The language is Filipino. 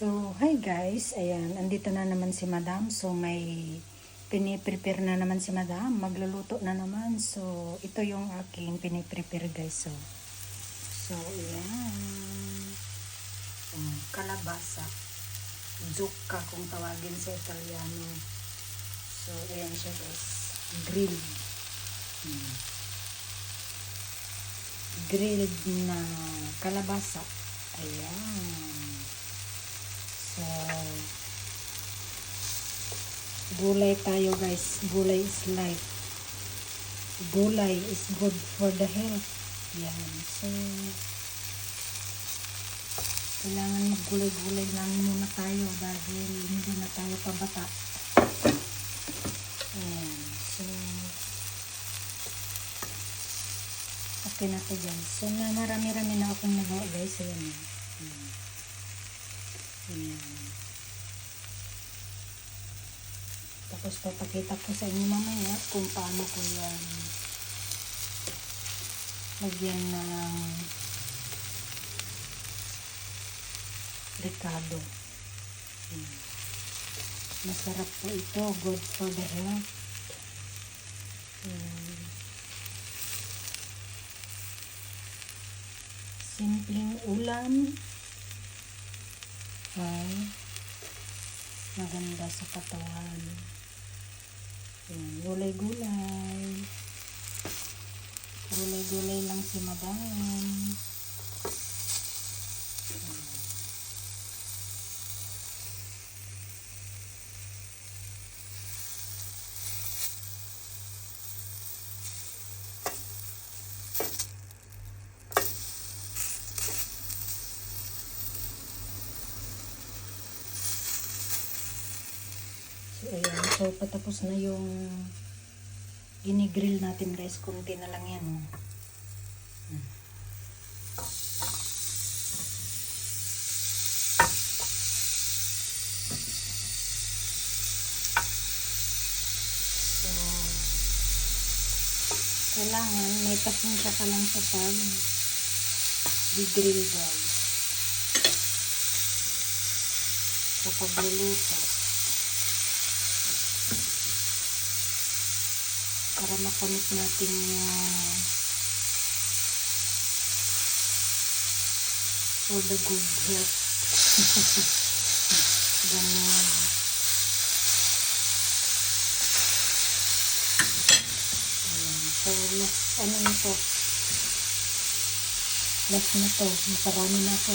So, hi guys. Ayan, andito na naman si Madam. So, may piniprepare na naman si Madam. Magluluto na naman. So, ito yung aking piniprepare guys. So ayan. Kalabasa. Zucca kung tawagin sa Italiano. So, ayan siya guys. Grill. Grilled na kalabasa. Ayan. So, gulay tayo guys. Gulay is life. Gulay is good for the health. Yan. So, kailangan maggulay-gulay lang muna tayo dahil hindi na tayo pabata. Ayan. So, okay na ito guys. So, marami-rami na akong nagawa guys. Ayan. Ayan. Tapos papakita ko sa inyo mamaya kung paano ko yan lagyan ng ricado. Masarap po ito. Good for the health. Simpleng ulam ay maganda sa katawan. Gulay-gulay. Gulay-gulay lang si Madam. So, ayan. So, patapos na yung ginigrill natin guys. Kunti na lang yan. So, kailangan may pasensya ka lang sa pag gigrill guys. Sa pagluluto. Para makamit natin yung for the good health. Ganun. Ayan. So, last, ano na to? Last na to. Makarami na to.